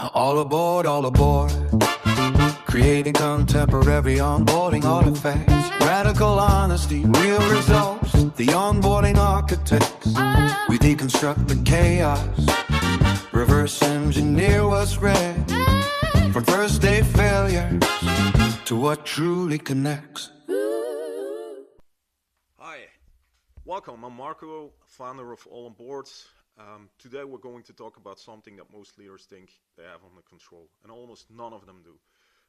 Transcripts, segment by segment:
All aboard, all aboard. Creating contemporary onboarding artifacts. Radical honesty, real results. The onboarding architects. We deconstruct the chaos. Reverse engineer what's red. From first day failures to what truly connects. Hi, welcome. I'm Marco, founder of All On Board. Today we're going to talk about something that most leaders think they have under control, and almost none of them do.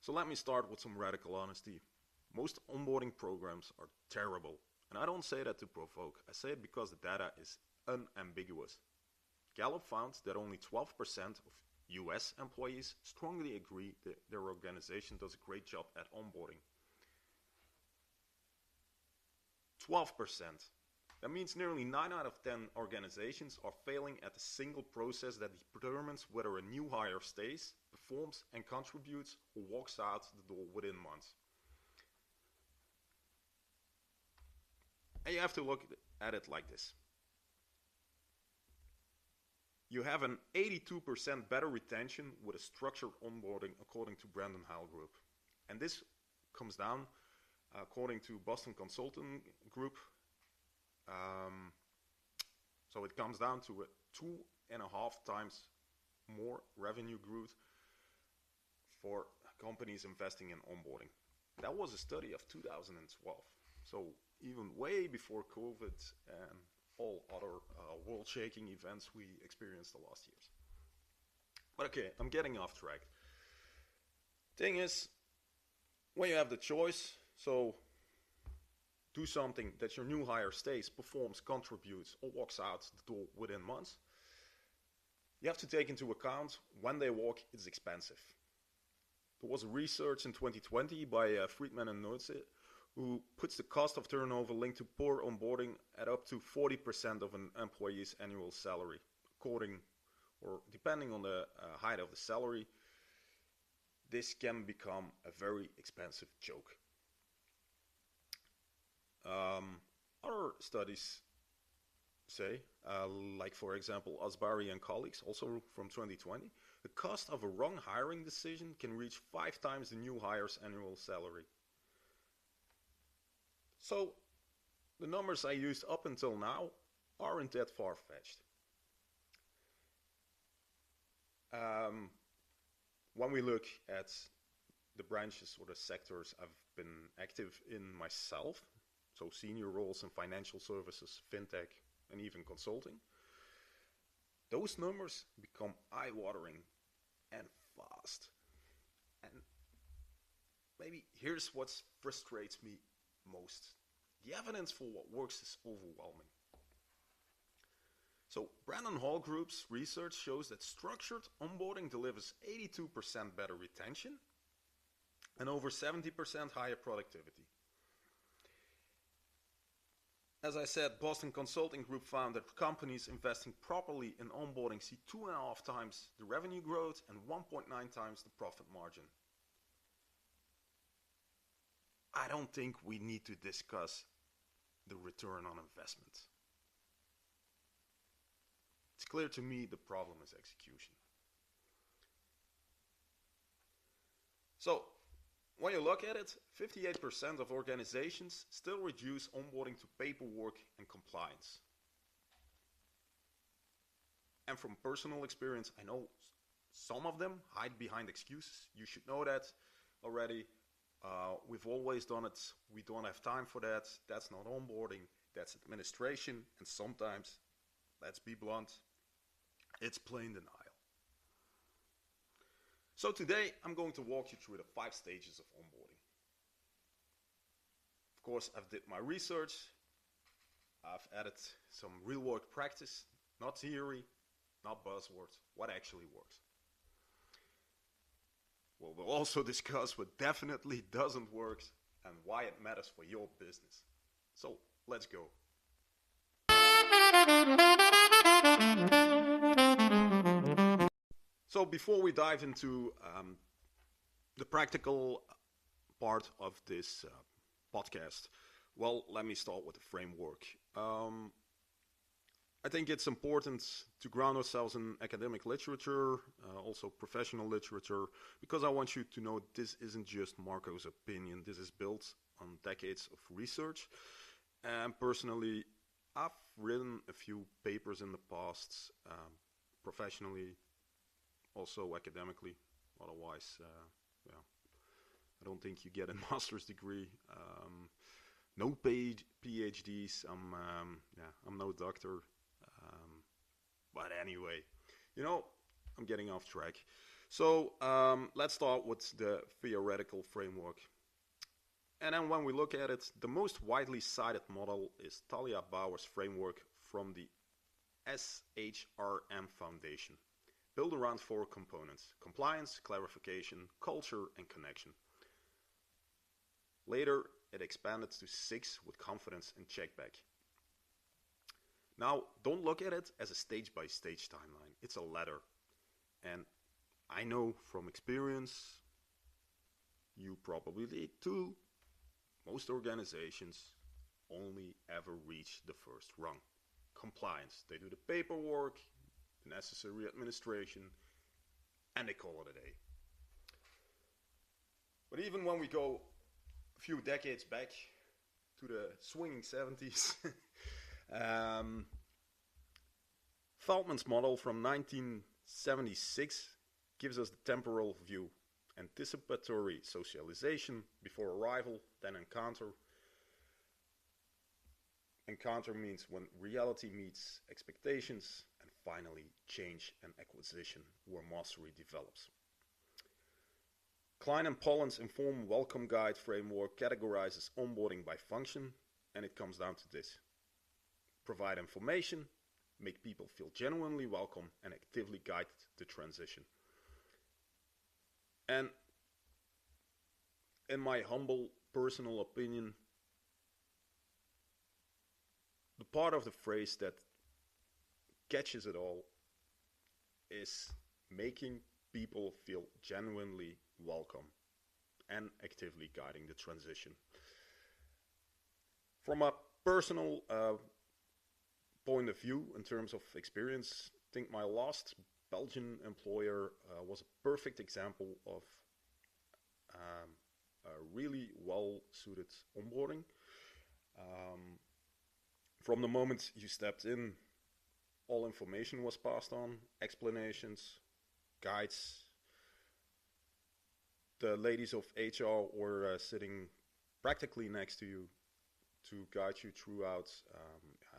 So let me start with some radical honesty. Most onboarding programs are terrible, and I don't say that to provoke. I say it because the data is unambiguous. Gallup found that only 12% of US employees strongly agree that their organization does a great job at onboarding. 12%. That means nearly 9 out of 10 organizations are failing at a single process that determines whether a new hire stays, performs, and contributes, or walks out the door within months. And you have to look at it like this. You have an 82% better retention with a structured onboarding according to Brandon Howell Group. And this comes down, according to Boston Consulting Group, so it comes down to a 2.5 times more revenue growth for companies investing in onboarding. That was a study of 2012. So even way before COVID and all other world-shaking events we experienced the last years. But okay, I'm getting off track. Thing is, when you have the choice, so do something that your new hire stays, performs, contributes, or walks out the door within months, you have to take into account when they walk, it's expensive. There was a research in 2020 by Friedman and Notze who puts the cost of turnover linked to poor onboarding at up to 40% of an employee's annual salary, according or depending on the height of the salary. This can become a very expensive joke. Other studies say, like for example, Asbari and colleagues, also from 2020, the cost of a wrong hiring decision can reach 5 times the new hire's annual salary. So the numbers I used up until now aren't that far-fetched. When we look at the branches or the sectors I've been active in myself, so senior roles in financial services, fintech, and even consulting, those numbers become eye-watering and fast. And maybe here's what frustrates me most. The evidence for what works is overwhelming. So Brandon Hall Group's research shows that structured onboarding delivers 82% better retention and over 70% higher productivity. As I said, Boston Consulting Group found that companies investing properly in onboarding see 2.5 times the revenue growth and 1.9 times the profit margin. I don't think we need to discuss the return on investment. It's clear to me the problem is execution. So, when you look at it, 58% of organizations still reduce onboarding to paperwork and compliance. And from personal experience, I know some of them hide behind excuses. You should know that already. We've always done it. We don't have time for that. That's not onboarding. That's administration. And sometimes, let's be blunt, it's plain denial. So today, I'm going to walk you through the 5 stages of onboarding. Of course, I've did my research. I've added some real-world practice, not theory, not buzzwords, what actually works. We'll also discuss what definitely doesn't work and why it matters for your business. So, let's go. So before we dive into the practical part of this podcast, well, let me start with the framework. I think it's important to ground ourselves in academic literature, also professional literature, because I want you to know this isn't just Marco's opinion. This is built on decades of research. And personally, I've written a few papers in the past, professionally, also academically. Otherwise, yeah, I don't think you get a master's degree. No paid PhDs. I'm no doctor. But anyway, I'm getting off track. So let's start with the theoretical framework. And then when we look at it, the most widely cited model is Talia Bauer's framework from the SHRM Foundation, built around 4 components: compliance, clarification, culture, and connection. Later, it expanded to 6 with confidence and checkback. Now, don't look at it as a stage-by-stage timeline. It's a ladder. And I know from experience, you probably did too, most organizations only ever reach the first rung. Compliance. They do the paperwork, the necessary administration, and they call it a day. But even when we go a few decades back to the swinging 70s, Feldman's model from 1976 gives us the temporal view: anticipatory socialization before arrival, then encounter. Encounter means when reality meets expectations, and finally change and acquisition, where mastery develops. Klein and Pollan's informed welcome guide framework categorizes onboarding by function, and it comes down to this: provide information, make people feel genuinely welcome, and actively guide the transition. And in my humble personal opinion, the part of the phrase that catches it all is making people feel genuinely welcome and actively guiding the transition. From a personal point of view, in terms of experience, I think my last Belgian employer was a perfect example of a really well-suited onboarding. From the moment you stepped in, all information was passed on, explanations, guides. The ladies of HR were sitting practically next to you to guide you throughout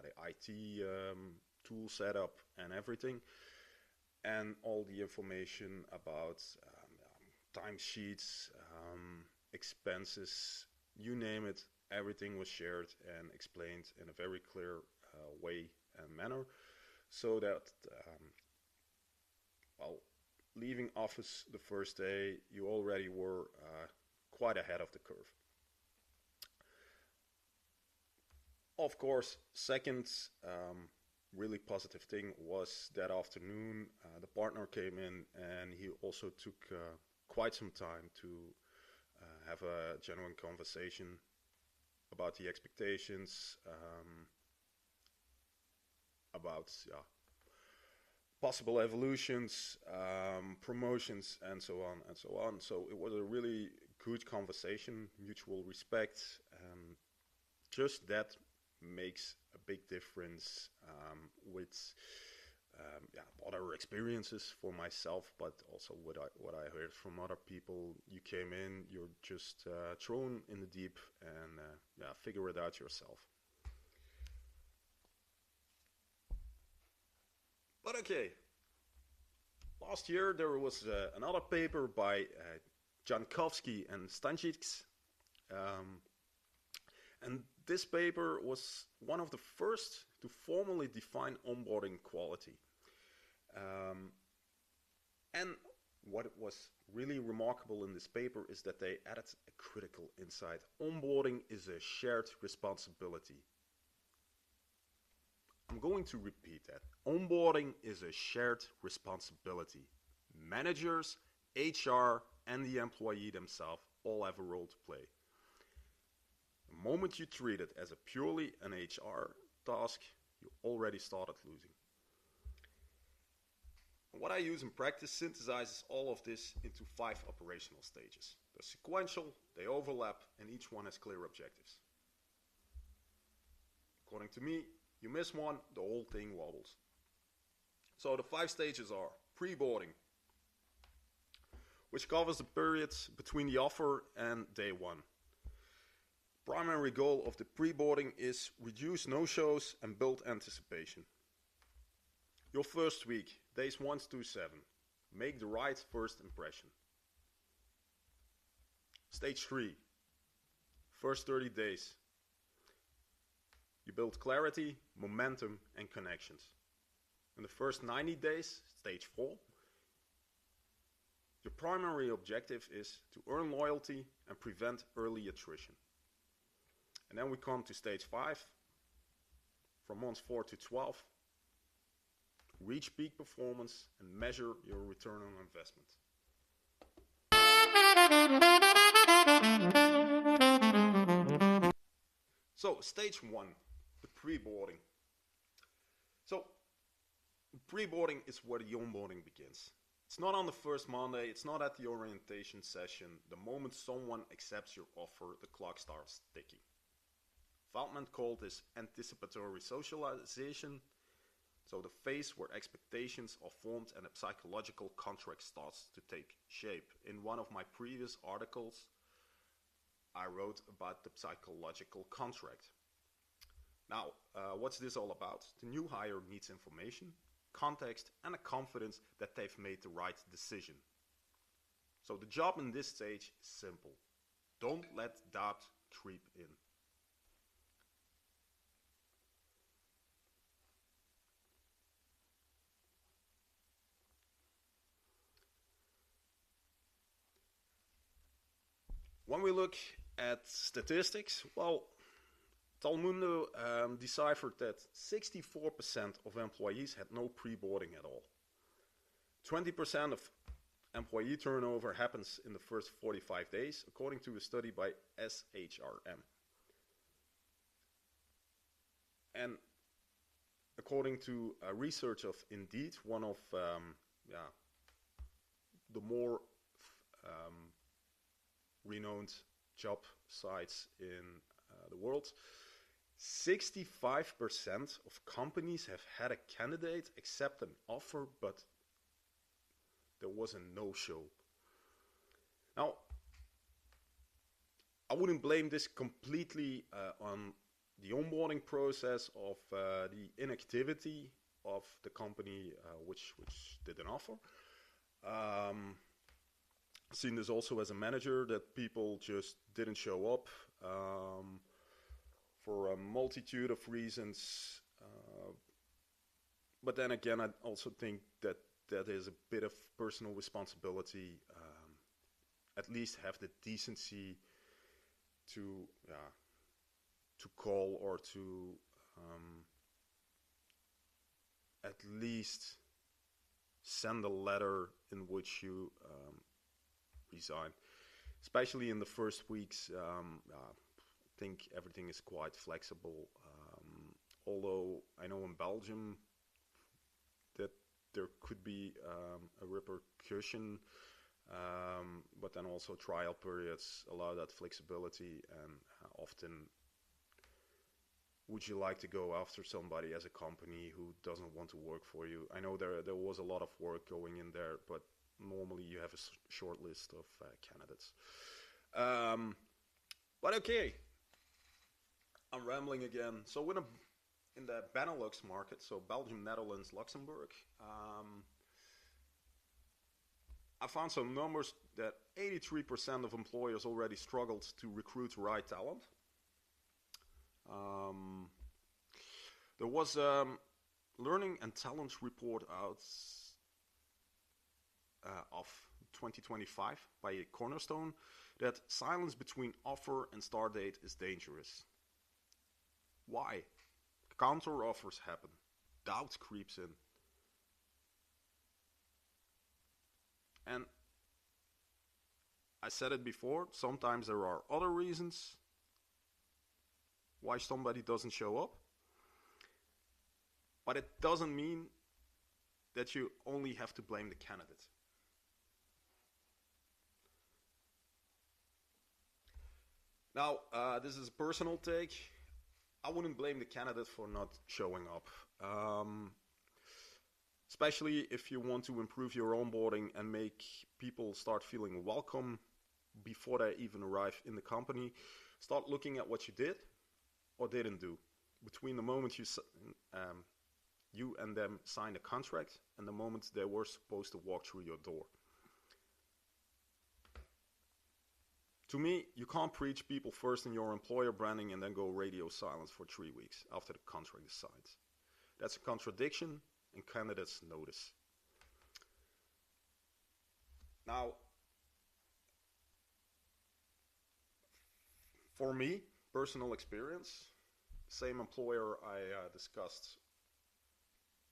the IT tool setup and everything, and all the information about timesheets, expenses, you name it, everything was shared and explained in a very clear way and manner, so that leaving office the first day, you already were quite ahead of the curve. Of course, second really positive thing was that afternoon the partner came in, and he also took quite some time to have a genuine conversation about the expectations, about possible evolutions, promotions, and so on and so on. So it was a really good conversation, mutual respect, and just that makes a big difference with other experiences for myself, but also what I heard from other people. You came in, you're just thrown in the deep, and figure it out yourself. But okay, last year there was another paper by Jankowski and Stančiks, and this paper was one of the first to formally define onboarding quality. And what was really remarkable in this paper is that they added a critical insight. Onboarding is a shared responsibility. I'm going to repeat that. Onboarding is a shared responsibility. Managers, HR, and the employee themselves all have a role to play. The moment you treat it as a purely an HR task, you already started losing. What I use in practice synthesizes all of this into 5 operational stages. They're sequential, they overlap, and each one has clear objectives. According to me, you miss one, the whole thing wobbles. So the 5 stages are pre-boarding, which covers the periods between the offer and day 1. Primary goal of the pre-boarding is reduce no-shows and build anticipation. Your first week, days 1 to 7, make the right first impression. Stage 3, first 30 days. You build clarity, momentum, and connections. In the first 90 days, stage 4, your primary objective is to earn loyalty and prevent early attrition. And then we come to stage 5, from months 4 to 12, reach peak performance and measure your return on investment. So, stage 1, the pre-boarding. So, pre-boarding is where the onboarding begins. It's not on the first Monday, it's not at the orientation session. The moment someone accepts your offer, the clock starts ticking. Feldman called this anticipatory socialization. So the phase where expectations are formed and a psychological contract starts to take shape. In one of my previous articles, I wrote about the psychological contract. Now, what's this all about? The new hire needs information, context, and a confidence that they've made the right decision. So the job in this stage is simple. Don't let doubt creep in. When we look at statistics, well, Talmundo deciphered that 64% of employees had no pre-boarding at all. 20% of employee turnover happens in the first 45 days, according to a study by SHRM. And according to research of Indeed, one of the more renowned job sites in the world, 65% of companies have had a candidate accept an offer, but there was a no-show. Now, I wouldn't blame this completely on the onboarding process of the inactivity of the company which did an offer. Seen this also as a manager, that people just didn't show up for a multitude of reasons. But then again, I also think that that is a bit of personal responsibility. At least have the decency to call or to at least send a letter in which you resign. Especially in the first weeks, I think everything is quite flexible. Although I know in Belgium that there could be a repercussion, but then also trial periods allow that flexibility, and often would you like to go after somebody as a company who doesn't want to work for you? I know there was a lot of work going in there, but normally you have a short list of candidates. But okay, I'm rambling again. So in the Benelux market, so Belgium, Netherlands, Luxembourg, I found some numbers that 83% of employers already struggled to recruit the right talent. There was a learning and talent report out of 2025 by Cornerstone that silence between offer and start date is dangerous. Why? Counter offers happen. Doubt creeps in. And I said it before, sometimes there are other reasons why somebody doesn't show up. But it doesn't mean that you only have to blame the candidate. Now, this is a personal take. I wouldn't blame the candidate for not showing up. Especially if you want to improve your onboarding and make people start feeling welcome before they even arrive in the company. Start looking at what you did or didn't do between the moment you and them signed a contract and the moment they were supposed to walk through your door. To me, you can't preach people first in your employer branding and then go radio silent for 3 weeks after the contract is signed. That's a contradiction, and candidates notice. Now, for me, personal experience, same employer I discussed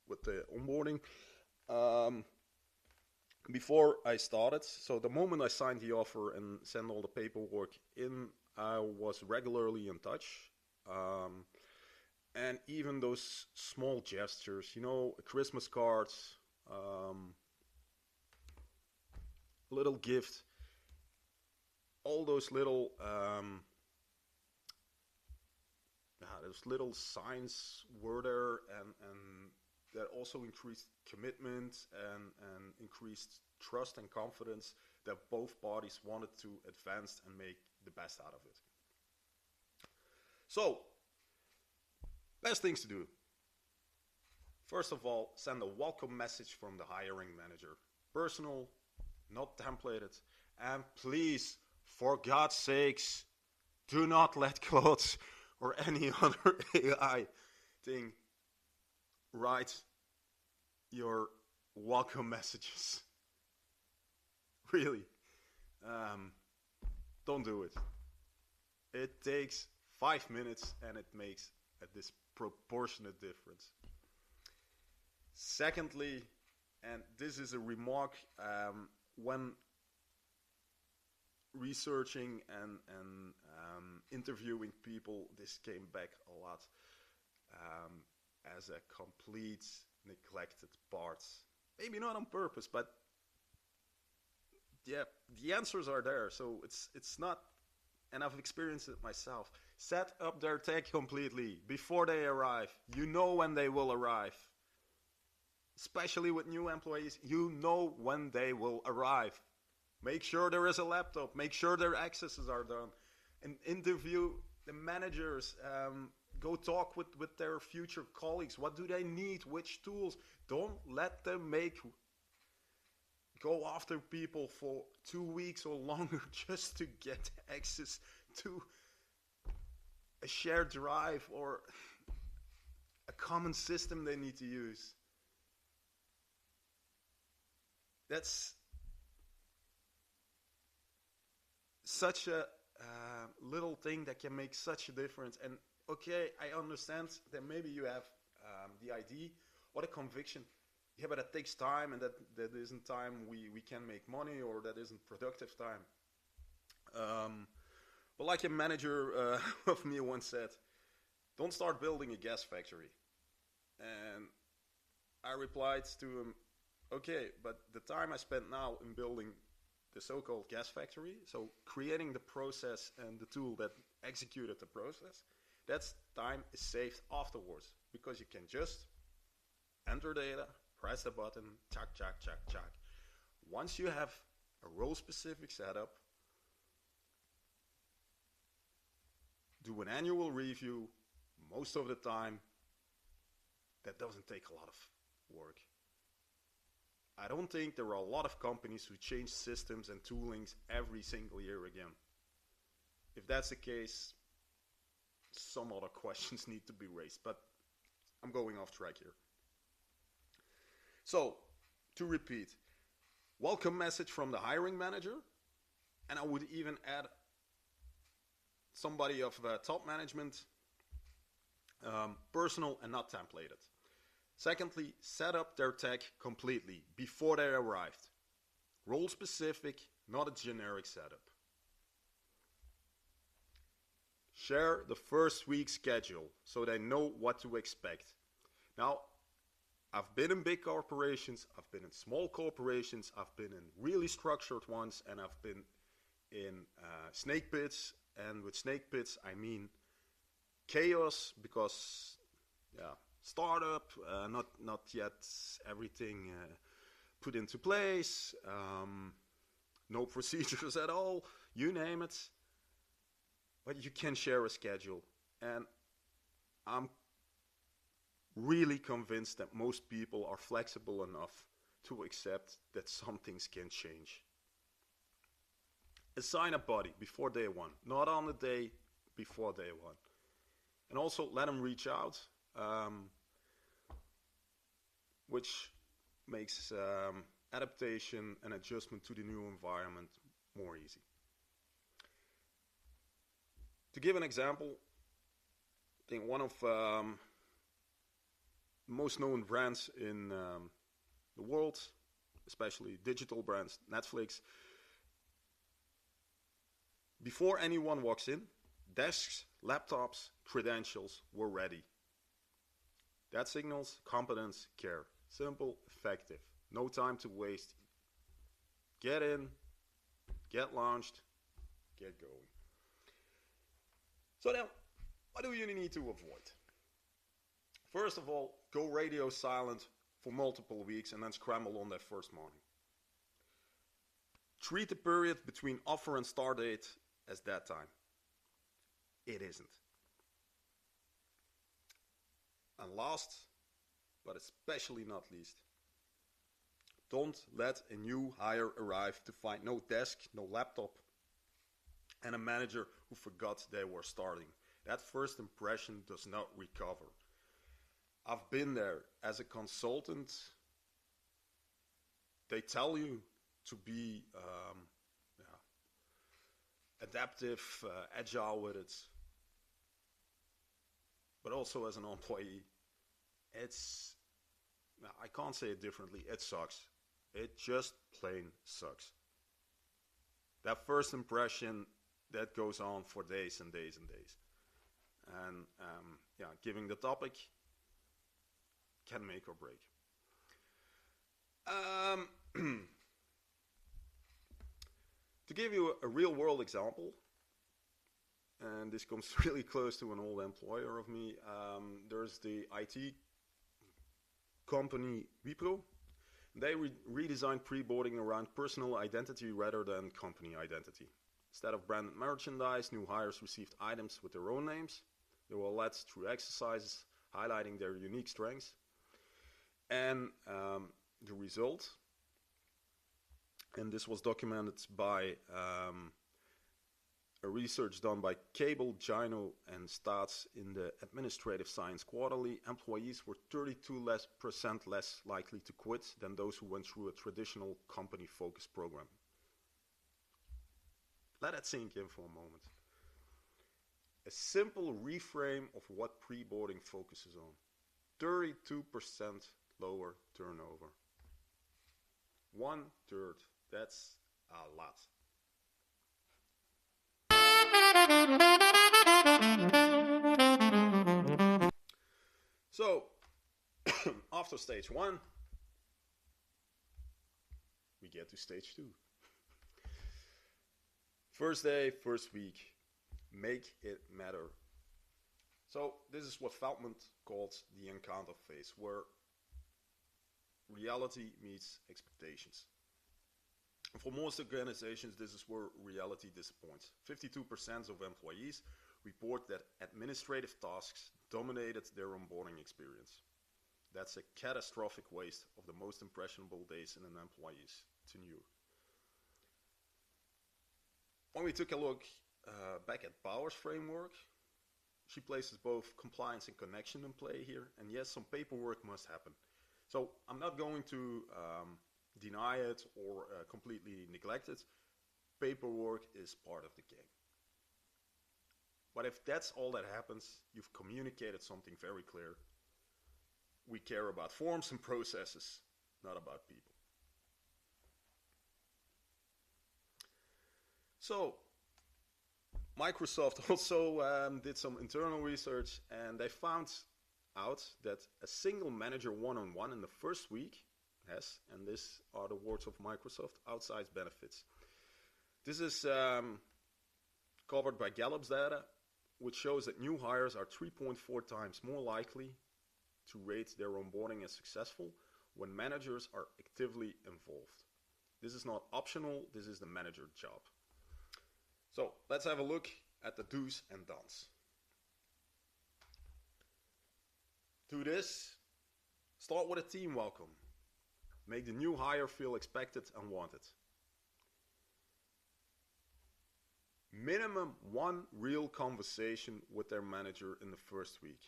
with the onboarding. Before I started, so the moment I signed the offer and sent all the paperwork in, I was regularly in touch. And even those small gestures, a Christmas card, little gift, all those little signs were there, and that also increased commitment and increased trust and confidence that both parties wanted to advance and make the best out of it. So, best things to do. First of all, send a welcome message from the hiring manager. Personal, not templated. And please, for God's sakes, do not let Claude or any other AI thing write your welcome messages. Really. Don't do it. It takes 5 minutes and it makes a disproportionate difference. Secondly, and this is a remark when researching and interviewing people, this came back a lot as a complete neglected part. Maybe not on purpose, but yeah, the answers are there. So it's not, and I've experienced it myself. Set up their tech completely before they arrive. You know when they will arrive. Especially with new employees, you know when they will arrive. Make sure there is a laptop. Make sure their accesses are done. And interview the managers. Go talk with their future colleagues. What do they need? Which tools? Don't let them go after people for 2 weeks or longer just to get access to a shared drive or a common system they need to use. That's such a little thing that can make such a difference. And okay, I understand that maybe you have the ID or the conviction. Yeah, but that takes time, and that isn't time we can make money, or that isn't productive time. But like a manager of me once said, don't start building a gas factory. And I replied to him, okay, but the time I spent now in building the so-called gas factory, so creating the process and the tool that executed the process, that time is saved afterwards, because you can just enter data, press the button, chuck. Once you have a role-specific setup, do an annual review. Most of the time, that doesn't take a lot of work. I don't think there are a lot of companies who change systems and toolings every single year again. If that's the case, some other questions need to be raised, but I'm going off track here. So, to repeat, welcome message from the hiring manager, and I would even add somebody of top management, personal and not templated. Secondly, set up their tech completely before they arrived. Role specific, not a generic setup. Share the first week's schedule so they know what to expect. Now, I've been in big corporations, I've been in small corporations, I've been in really structured ones, and I've been in snake pits. And with snake pits, I mean chaos, because startup, not yet everything put into place, no procedures at all, you name it. But you can share a schedule, and I'm really convinced that most people are flexible enough to accept that some things can change. Assign a buddy before day one, not on the day before day one. And also let them reach out, which makes adaptation and adjustment to the new environment more easy. To give an example, I think one of most known brands in the world, especially digital brands, Netflix, before anyone walks in, desks, laptops, credentials were ready. That signals competence, care. Simple, effective. No time to waste. Get in, get launched, get going. So now, what do you need to avoid? First of all, go radio silent for multiple weeks and then scramble on that first morning. Treat the period between offer and start date as that time. It isn't. And last, but especially not least, don't let a new hire arrive to find no desk, no laptop, and a manager who forgot they were starting. That first impression does not recover. I've been there as a consultant. They tell you to be adaptive, agile with it. But also as an employee, I can't say it differently, it sucks. It just plain sucks. That first impression, that goes on for days and days and days. And giving the topic can make or break. To give you a real world example, and this comes really close to an old employer of me, there's the IT company Wipro. They redesigned pre-boarding around personal identity rather than company identity. Instead of branded merchandise, new hires received items with their own names. They were led through exercises highlighting their unique strengths. And the result, and this was documented by a research done by Cable, Gino, and Stats in the Administrative Science Quarterly, employees were 32% less likely to quit than those who went through a traditional company-focused program. Let that sink in for a moment. A simple reframe of what pre-boarding focuses on. 32% lower turnover. 1/3, that's a lot. So, after stage 1, we get to stage 2. First day, first week, make it matter. So, this is what Feldman called the encounter phase, where reality meets expectations. For most organizations, this is where reality disappoints. 52% of employees report that administrative tasks dominated their onboarding experience. That's a catastrophic waste of the most impressionable days in an employee's tenure. When we took a look back at Bauer's framework, she places both compliance and connection in play here, and yes, some paperwork must happen. So I'm not going to deny it or completely neglect it. Paperwork is part of the game. But if that's all that happens, you've communicated something very clear. We care about forms and processes, not about people. So, Microsoft also did some internal research, and they found out that a single manager one-on-one in the first week has, and these are the words of Microsoft, outsized benefits. This is covered by Gallup's data, which shows that new hires are 3.4 times more likely to rate their onboarding as successful when managers are actively involved. This is not optional, this is the manager job. So let's have a look at the do's and don'ts. Do this, start with a team welcome. Make the new hire feel expected and wanted. Minimum one real conversation with their manager in the first week.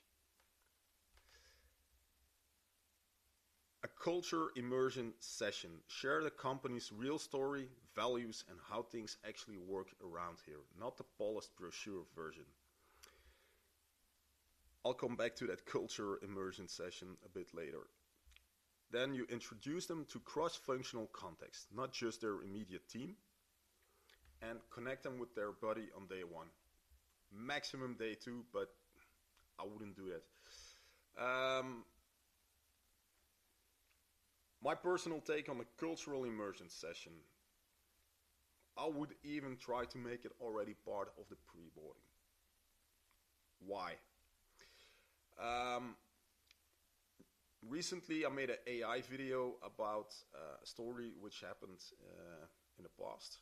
A culture immersion session. Share the company's real story, values, and how things actually work around here, not the polished brochure version. I'll come back to that culture immersion session a bit later. Then you introduce them to cross-functional context, not just their immediate team, and connect them with their buddy on day one. Maximum day two, but I wouldn't do that. My personal take on the cultural immersion session, I would even try to make it already part of the pre-boarding. Why? Recently I made an AI video about a story which happened in the past.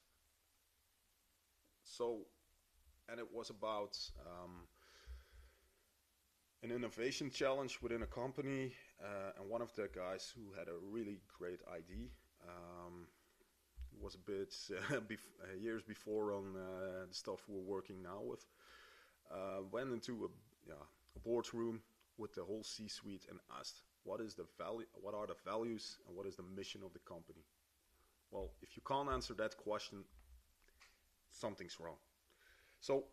And it was about an innovation challenge within a company, and one of the guys who had a really great idea, was a bit years before on the stuff we're working now with, went into a boardroom with the whole C-suite and asked, what are the values and what is the mission of the company? Well, if you can't answer that question, something's wrong. So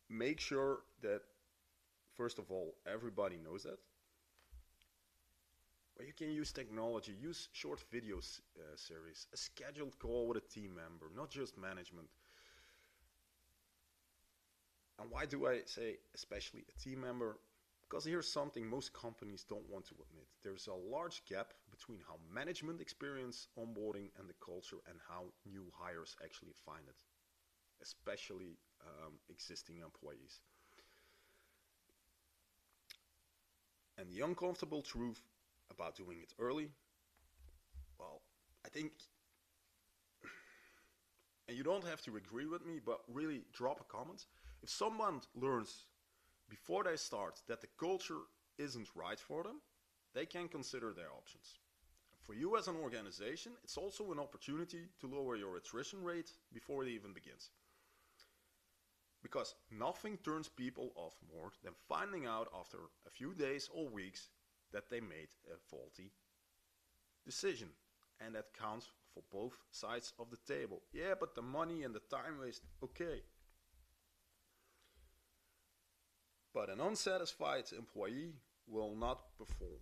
make sure that, first of all, everybody knows that. But you can use technology, use short video series, a scheduled call with a team member, not just management. And why do I say especially a team member? Because here's something most companies don't want to admit. There's a large gap between how management experience onboarding and the culture and how new hires actually find it, especially existing employees. And the uncomfortable truth about doing it early, well, I think, and you don't have to agree with me, but really drop a comment. If someone learns before they start that the culture isn't right for them, they can consider their options. For you as an organization, it's also an opportunity to lower your attrition rate before it even begins. Because nothing turns people off more than finding out after a few days or weeks that they made a faulty decision. And that counts for both sides of the table. Yeah, but the money and the time waste, okay. But an unsatisfied employee will not perform.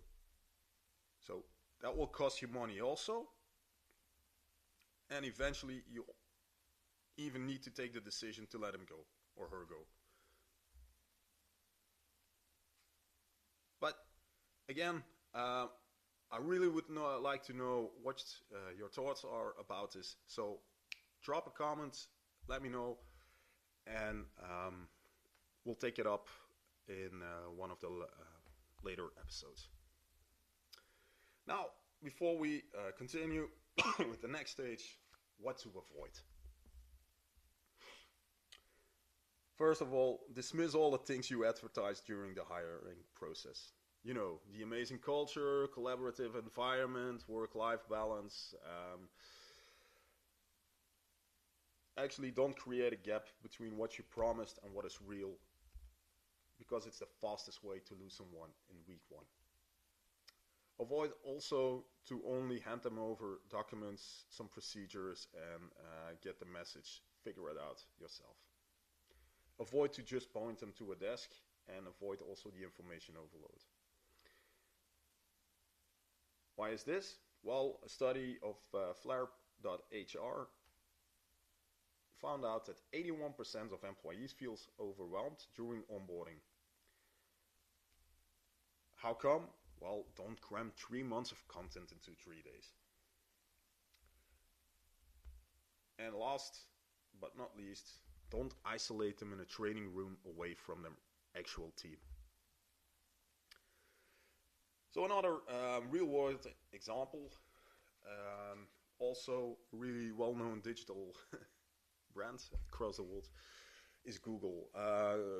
So that will cost you money also. And eventually you even need to take the decision to let him go or her go. But again, I really would like to know what your thoughts are about this. So drop a comment, let me know, and we'll take it up in one of the later episodes. Now, before we continue with the next stage, what to avoid. First of all, dismiss all the things you advertise during the hiring process. You know, the amazing culture, collaborative environment, work-life balance. Actually, don't create a gap between what you promised and what is real, because it's the fastest way to lose someone in week one. Avoid also to only hand them over documents, some procedures, and get the message. Figure it out yourself. Avoid to just point them to a desk, and avoid also the information overload. Why is this? Well, a study of Flare.hr found out that 81% of employees feels overwhelmed during onboarding. How come? Well, don't cram 3 months of content into 3 days. And last but not least, don't isolate them in a training room away from their actual team. So another real world example, also really well-known digital brand across the world, is Google.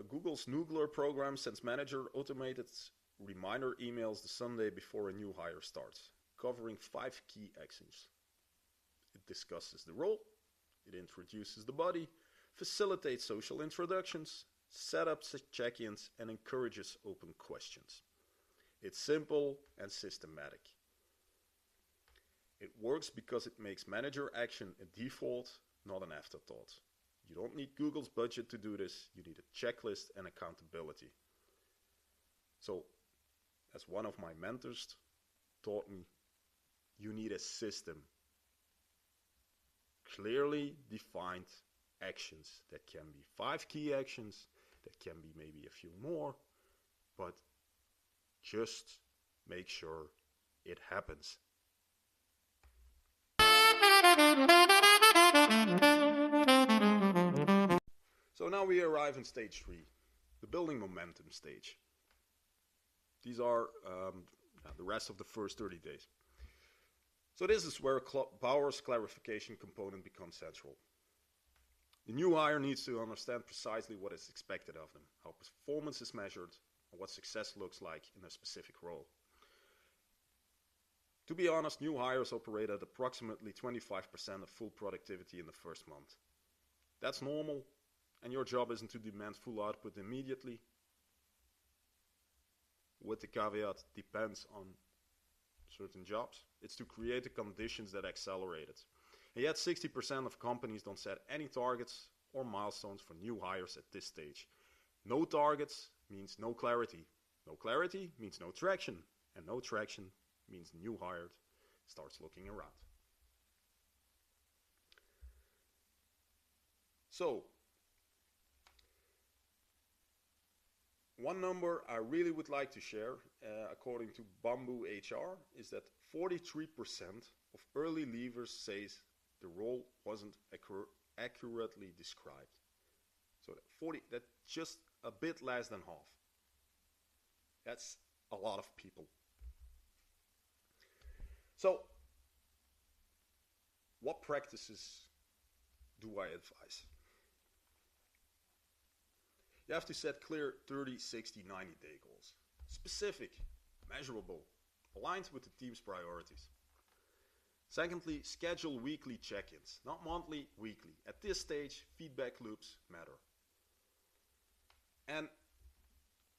Google's Noogler program sends manager automated reminder emails the Sunday before a new hire starts, covering 5 key actions. It discusses the role, it introduces the body, facilitates social introductions, setups check-ins, and encourages open questions. It's simple and systematic. It works because it makes manager action a default, not an afterthought. You don't need Google's budget to do this, you need a checklist and accountability. So, as one of my mentors taught me, you need a system. Clearly defined actions that can be 5 key actions, that can be maybe a few more, but just make sure it happens. So now we arrive in stage 3, the building momentum stage. These are the rest of the first 30 days. So this is where Power's clarification component becomes central. The new hire needs to understand precisely what is expected of them, how performance is measured, and what success looks like in a specific role. To be honest, new hires operate at approximately 25% of full productivity in the first month. That's normal, and your job isn't to demand full output immediately, with the caveat, depends on certain jobs. It's to create the conditions that accelerate it. And yet 60% of companies don't set any targets or milestones for new hires at this stage. No targets means no clarity. No clarity means no traction. And no traction means new hired starts looking around. So, one number I really would like to share, according to Bamboo HR, is that 43% of early leavers says the role wasn't accurately described. So that's just a bit less than half. That's a lot of people. So, what practices do I advise? You have to set clear 30, 60, 90-day goals. Specific, measurable, aligned with the team's priorities. Secondly, schedule weekly check-ins, not monthly, weekly. At this stage, feedback loops matter. And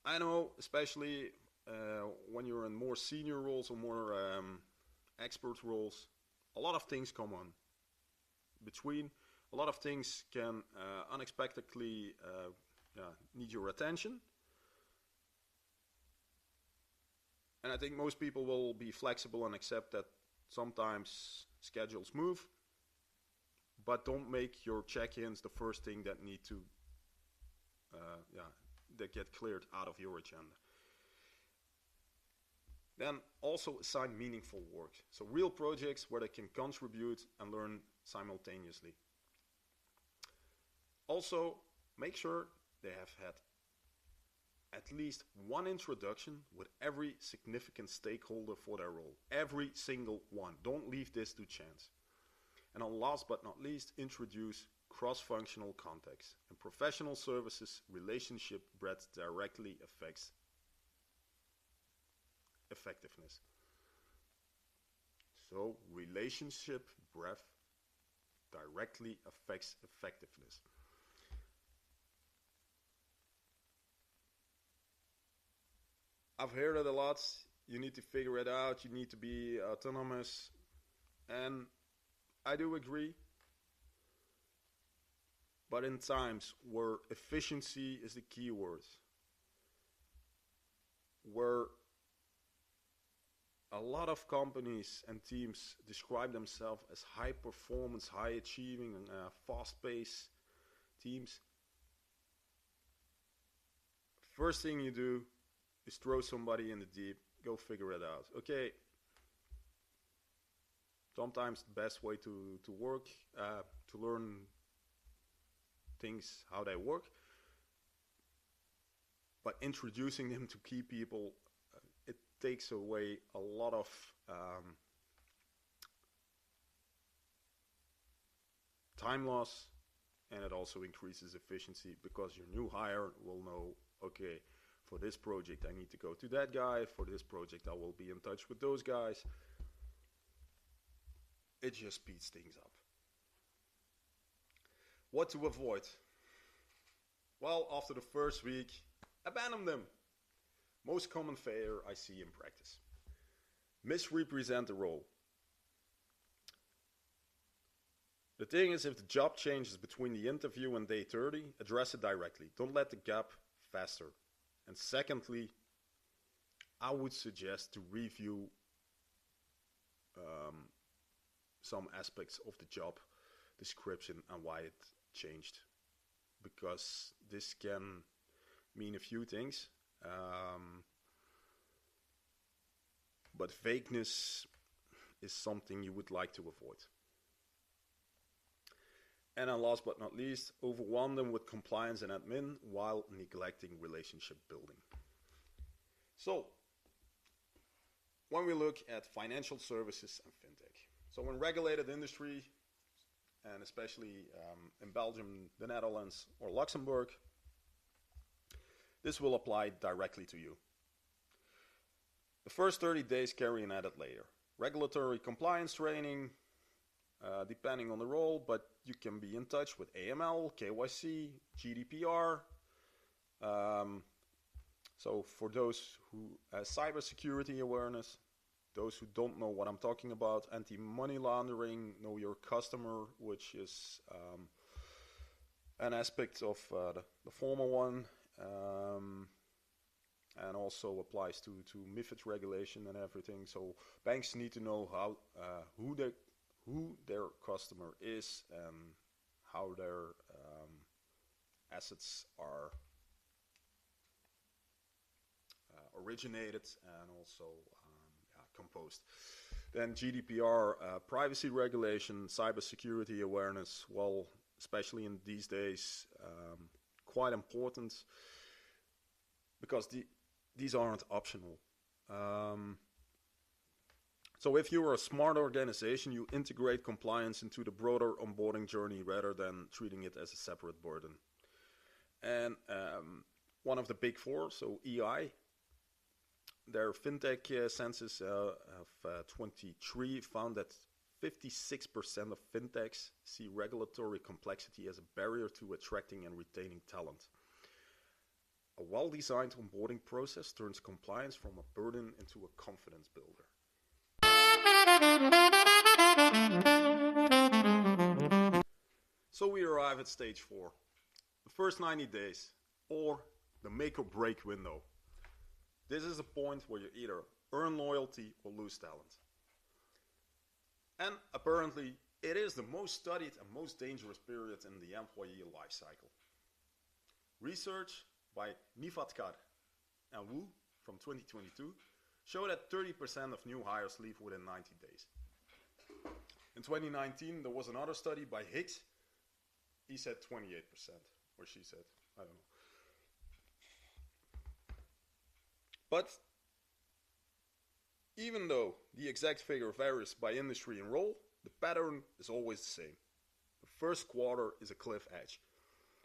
I know, especially when you're in more senior roles or more expert roles, a lot of things come on between. A lot of things can unexpectedly need your attention. And I think most people will be flexible and accept that sometimes schedules move, but don't make your check-ins the first thing that need to that get cleared out of your agenda. Then also assign meaningful work. So real projects where they can contribute and learn simultaneously. Also, make sure they have had at least one introduction with every significant stakeholder for their role. Every single one. Don't leave this to chance. And then last but not least, introduce cross-functional context. In professional services, relationship breadth directly affects effectiveness. So, relationship breadth directly affects effectiveness. I've heard it a lot. You need to figure it out. You need to be autonomous. And I do agree. But in times where efficiency is the key word, where a lot of companies and teams describe themselves as high performance, high achieving, and fast paced teams, first thing you do is throw somebody in the deep, go figure it out. Okay, sometimes the best way to work, to learn things, how they work, but introducing them to key people, it takes away a lot of time loss, and it also increases efficiency because your new hire will know, okay, for this project I need to go to that guy, for this project I will be in touch with those guys. It just speeds things up. What to avoid? Well, after the first week, abandon them. Most common failure I see in practice. Misrepresent the role. The thing is, if the job changes between the interview and day 30, address it directly. Don't let the gap fester. And secondly, I would suggest to review some aspects of the job description and why it changed. Because this can mean a few things. But vagueness is something you would like to avoid. And then last but not least, overwhelm them with compliance and admin while neglecting relationship building. So, when we look at financial services and fintech. So in regulated industry, and especially in Belgium, the Netherlands, or Luxembourg, this will apply directly to you. The first 30 days carry an added layer. Regulatory compliance training, depending on the role, but you can be in touch with AML, KYC, GDPR. So for those who cybersecurity awareness, those who don't know what I'm talking about, anti-money laundering, know your customer, which is an aspect of the former one, and also applies to MiFID regulation and everything. So banks need to know how who their customer is and how their assets are originated and also composed. Then GDPR, privacy regulation, cybersecurity awareness, well, especially in these days, quite important because these aren't optional. So if you're a smart organization, you integrate compliance into the broader onboarding journey rather than treating it as a separate burden. And one of the big four, so EI, their fintech census of 23 found that 56% of fintechs see regulatory complexity as a barrier to attracting and retaining talent. A well-designed onboarding process turns compliance from a burden into a confidence builder. So we arrive at stage 4, the first 90 days, or the make or break window. This is a point where you either earn loyalty or lose talent. And apparently, it is the most studied and most dangerous period in the employee life cycle. Research by Nivatkar and Wu from 2022 show that 30% of new hires leave within 90 days. In 2019, there was another study by Hicks. He said 28%, or she said, I don't know. But even though the exact figure varies by industry and role, the pattern is always the same. The first quarter is a cliff edge.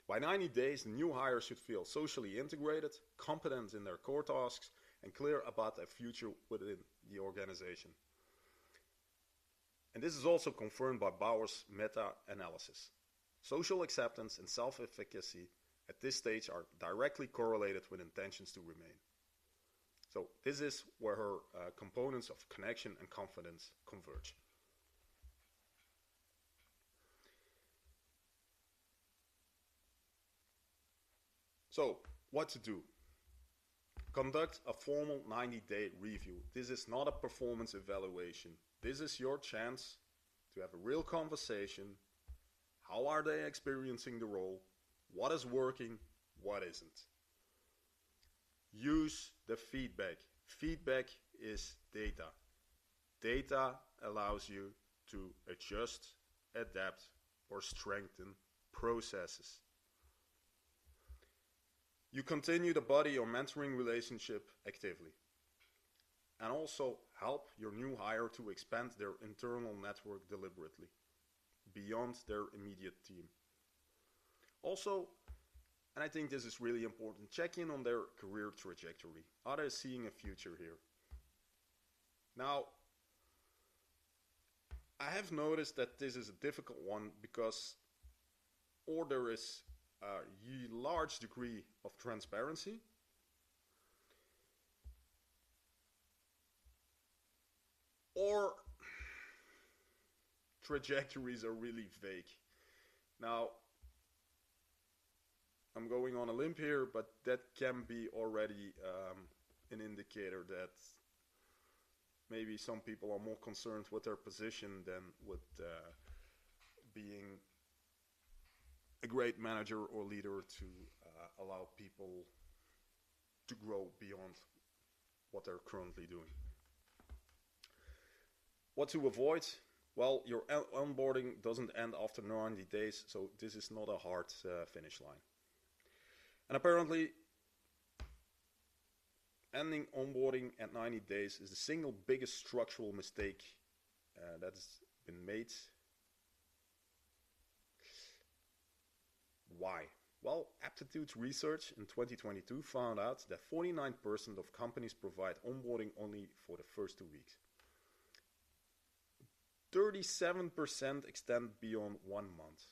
By 90 days, the new hire should feel socially integrated, competent in their core tasks, and clear about their future within the organization. And this is also confirmed by Bauer's meta-analysis. Social acceptance and self-efficacy at this stage are directly correlated with intentions to remain. So this is where her components of connection and confidence converge. So, what to do? Conduct a formal 90-day review. This is not a performance evaluation. This is your chance to have a real conversation. How are they experiencing the role? What is working? What isn't? use the feedback. Feedback is data. Data allows you to adjust, adapt, or strengthen processes. You continue the buddy or mentoring relationship actively, and also help your new hire to expand their internal network deliberately, beyond their immediate team. Also, and I think this is really important, check in on their career trajectory. Are they seeing a future here? Now, I have noticed that this is a difficult one because or there is a large degree of transparency, or trajectories are really vague. Now, I'm going on a limb here, but that can be already an indicator that maybe some people are more concerned with their position than with being a great manager or leader to allow people to grow beyond what they're currently doing. What to avoid? Well, your onboarding doesn't end after 90 days, so this is not a hard finish line. And apparently, ending onboarding at 90 days is the single biggest structural mistake that's been made. Why? Well, Aptitudes research in 2022 found out that 49% of companies provide onboarding only for the first 2 weeks. 37% extend beyond 1 month.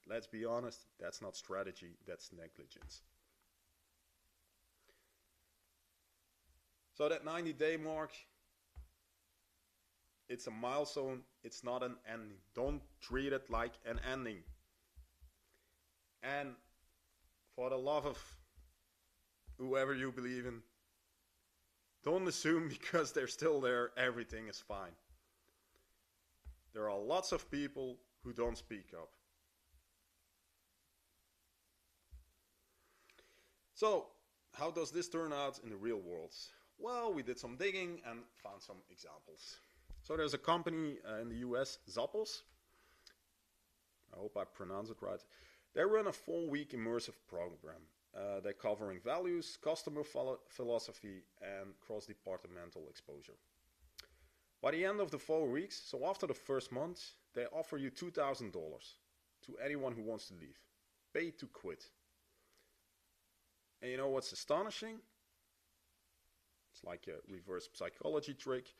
Let's be honest, that's not strategy, that's negligence. So that 90-day mark, it's a milestone, it's not an ending. Don't treat it like an ending. And for the love of whoever you believe in, don't assume because they're still there, everything is fine. There are lots of people who don't speak up. So, how does this turn out in the real world? Well, we did some digging and found some examples. So there's a company in the US, Zappos. I hope I pronounce it right. They run a 4-week immersive program. They're covering values, customer philosophy, and cross-departmental exposure. By the end of the 4 weeks, so after the first month, they offer you $2,000 to anyone who wants to leave. Pay to quit. And you know what's astonishing? It's like a reverse psychology trick.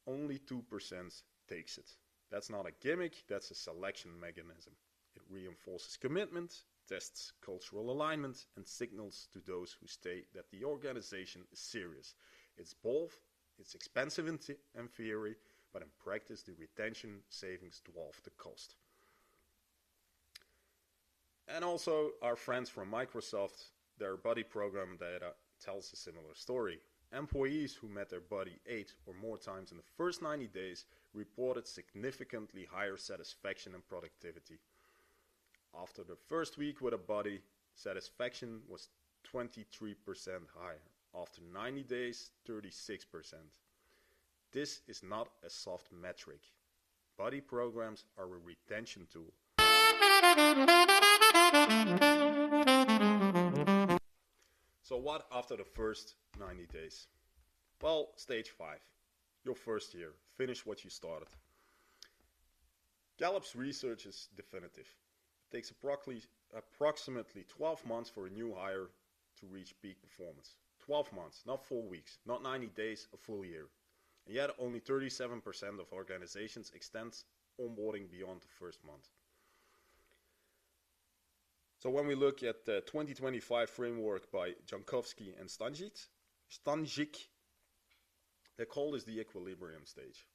Only 2% takes it. That's not a gimmick, that's a selection mechanism. It reinforces commitment, tests cultural alignment, and signals to those who stay that the organization is serious. It's bold, it's expensive in theory, but in practice the retention savings dwarf the cost. And also our friends from Microsoft, their buddy program data tells a similar story. Employees who met their buddy 8 or more times in the first 90 days reported significantly higher satisfaction and productivity. After the first week with a buddy, satisfaction was 23% higher. After 90 days, 36%. This is not a soft metric. Buddy programs are a retention tool. So what after the first 90 days? Well, stage 5. Your first year. Finish what you started. Gallup's research is definitive. It takes approximately 12 months for a new hire to reach peak performance. 12 months, not 4 weeks, not 90 days, a full year. And yet only 37% of organizations extend onboarding beyond the first month. So when we look at the 2025 framework by Jankowski and Stanzik, they call this the equilibrium stage,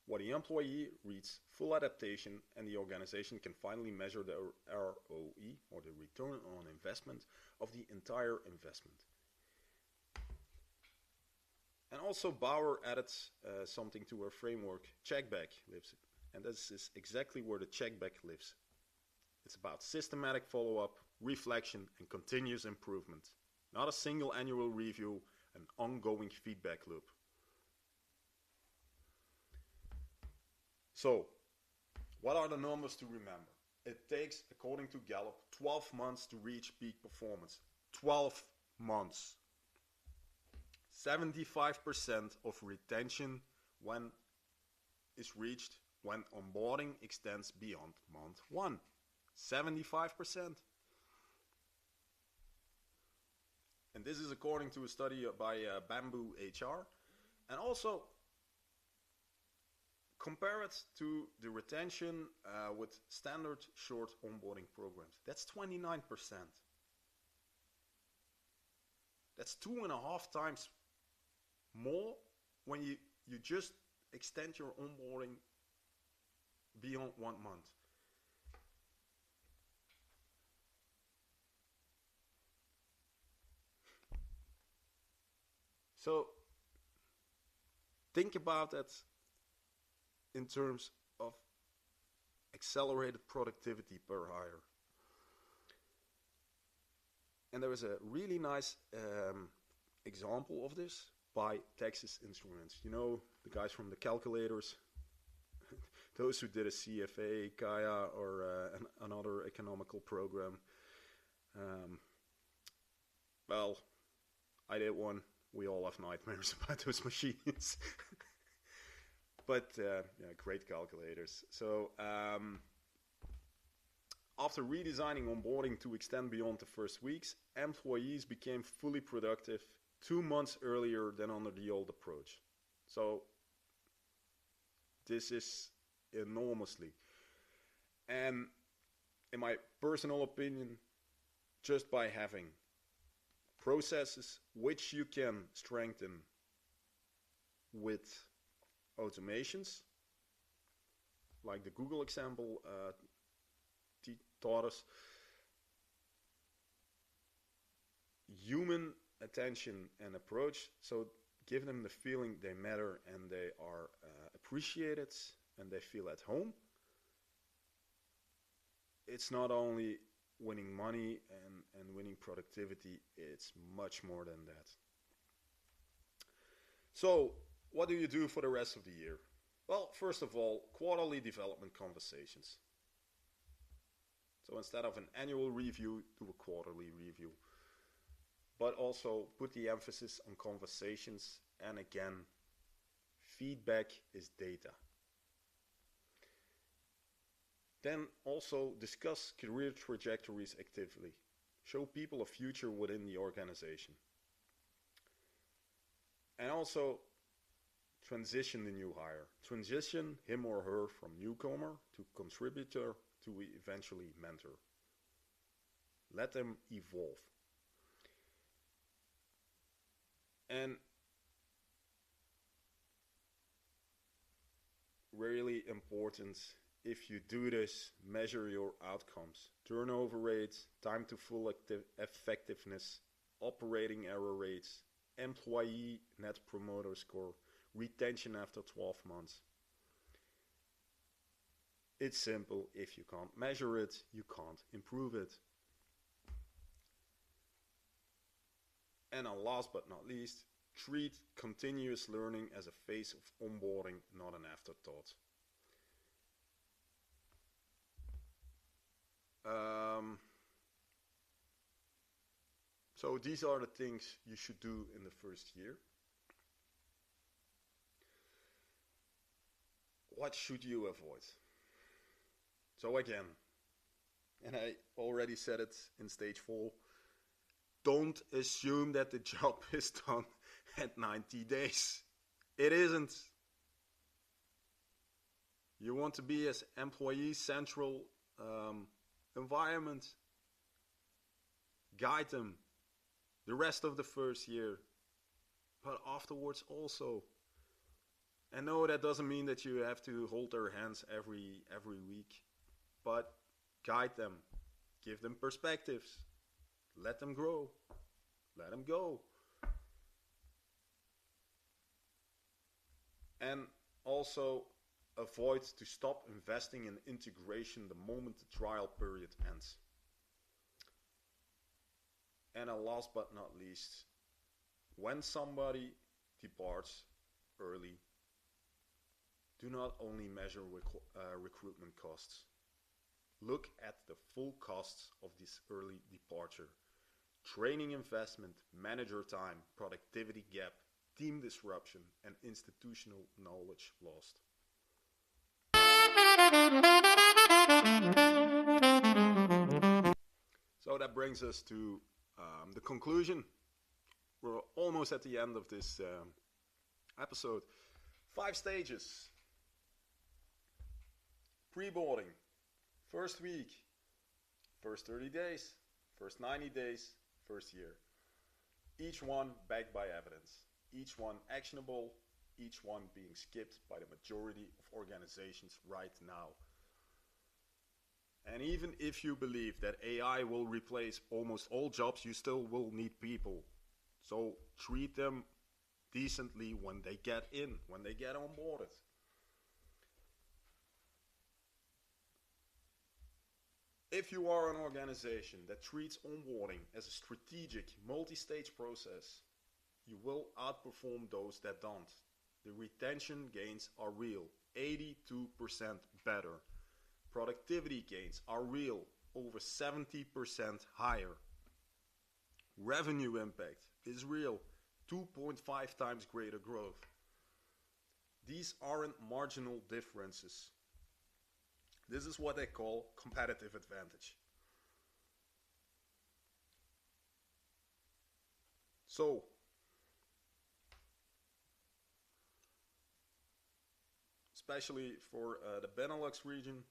where the employee reaches full adaptation and the organization can finally measure the ROE, or the return on investment, of the entire investment. And also Bauer added something to her framework, checkback lives, and this is exactly where the checkback lives. It's about systematic follow-up, reflection, and continuous improvement. Not a single annual review, an ongoing feedback loop. So, what are the numbers to remember? It takes, according to Gallup, 12 months to reach peak performance. 12 months. 75% of retention is reached when onboarding extends beyond month 1. 75%. And this is according to a study by Bamboo HR. And also, compare it to the retention with standard short onboarding programs. That's 29%. That's 2.5 times more when you just extend your onboarding beyond 1 month. So think about that in terms of accelerated productivity per hire. And there is a really nice example of this by Texas Instruments. You know, the guys from the calculators, those who did a CFA, Kaya, or another economical program. Well, I did one. We all have nightmares about those machines. But yeah, great calculators. So after redesigning onboarding to extend beyond the first weeks, employees became fully productive 2 months earlier than under the old approach. So this is enormously. And in my personal opinion, just by having processes which you can strengthen with automations, like the Google example taught us, human attention and approach, so give them the feeling they matter and they are appreciated and they feel at home. It's not only winning money and winning productivity, it's much more than that. So what do you do for the rest of the year? Well, first of all, quarterly development conversations. So instead of an annual review, do a quarterly review. But also put the emphasis on conversations, and again, feedback is data. Then also discuss career trajectories actively. Show people a future within the organization. And also transition the new hire. Transition him or her from newcomer to contributor to eventually mentor. Let them evolve. And really important, if you do this, measure your outcomes. Turnover rates, time to full effectiveness, operating error rates, employee net promoter score, retention after 12 months. It's simple. If you can't measure it, you can't improve it. And last but not least, treat continuous learning as a phase of onboarding, not an afterthought. So these are the things you should do in the first year. What should you avoid? So again, and I already said it in stage 4, don't assume that the job is done at 90 days. It isn't. You want to be as employee central environment. Guide them the rest of the first year, but afterwards also. And no, that doesn't mean that you have to hold their hands every week, but guide them, give them perspectives, let them grow, let them go. And also avoid to stop investing in integration the moment the trial period ends. And last but not least, when somebody departs early, do not only measure recruitment costs. Look at the full costs of this early departure. Training investment, manager time, productivity gap, team disruption, and institutional knowledge lost. So that brings us to the conclusion. We're almost at the end of this episode. 5 stages. Pre-boarding. First week. First 30 days. First 90 days. First year. Each one backed by evidence. Each one actionable. Each one being skipped by the majority of organizations right now. And even if you believe that AI will replace almost all jobs, you still will need people. So treat them decently when they get in, when they get onboarded. If you are an organization that treats onboarding as a strategic, multi-stage process, you will outperform those that don't. The retention gains are real, 82% better. Productivity gains are real, over 70% higher. Revenue impact is real, 2.5 times greater growth. These aren't marginal differences. This is what they call competitive advantage. So, especially for the Benelux region,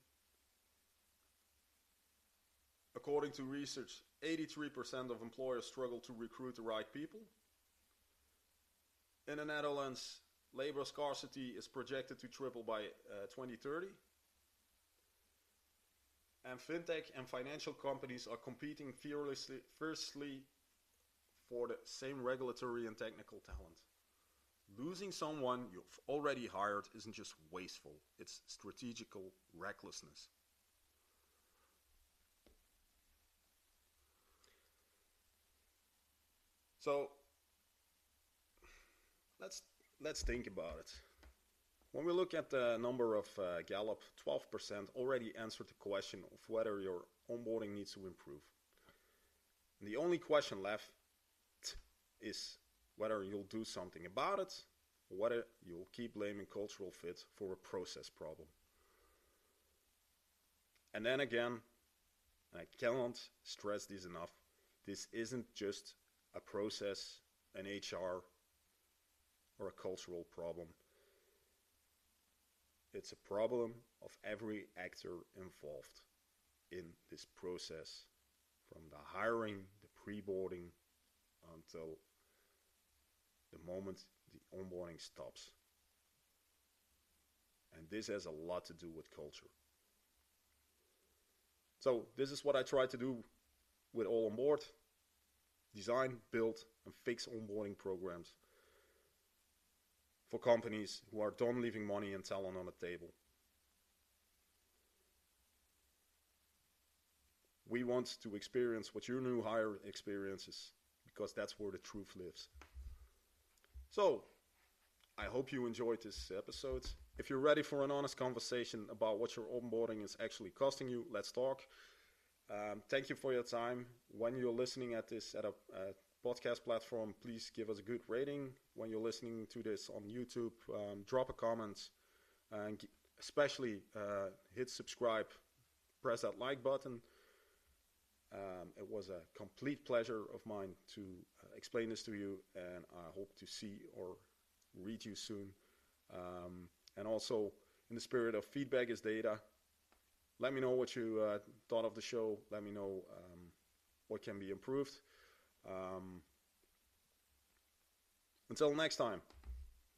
according to research, 83% of employers struggle to recruit the right people. In the Netherlands, labor scarcity is projected to triple by 2030. And fintech and financial companies are competing fiercely for the same regulatory and technical talent. Losing someone you've already hired isn't just wasteful, it's strategical recklessness. So let's think about it. When we look at the number of Gallup, 12% already answered the question of whether your onboarding needs to improve. And the only question left is whether you'll do something about it or whether you'll keep blaming cultural fit for a process problem. And then again, I cannot stress this enough, this isn't just a process, an HR, or a cultural problem. It's a problem of every actor involved in this process, from the hiring, the pre-boarding, until the moment the onboarding stops. And this has a lot to do with culture. So this is what I try to do with All On Board. Design, build, and fix onboarding programs for companies who are done leaving money and talent on the table. We want to experience what your new hire experiences, because that's where the truth lives. So, I hope you enjoyed this episode. If you're ready for an honest conversation about what your onboarding is actually costing you, let's talk. Thank you for your time. When you're listening at this at a podcast platform, please give us a good rating. When you're listening to this on YouTube, drop a comment, and especially hit subscribe, press that like button. It was a complete pleasure of mine to explain this to you, and I hope to see or read you soon. And also, in the spirit of feedback is data, let me know what you thought of the show. Let me know what can be improved. Until next time.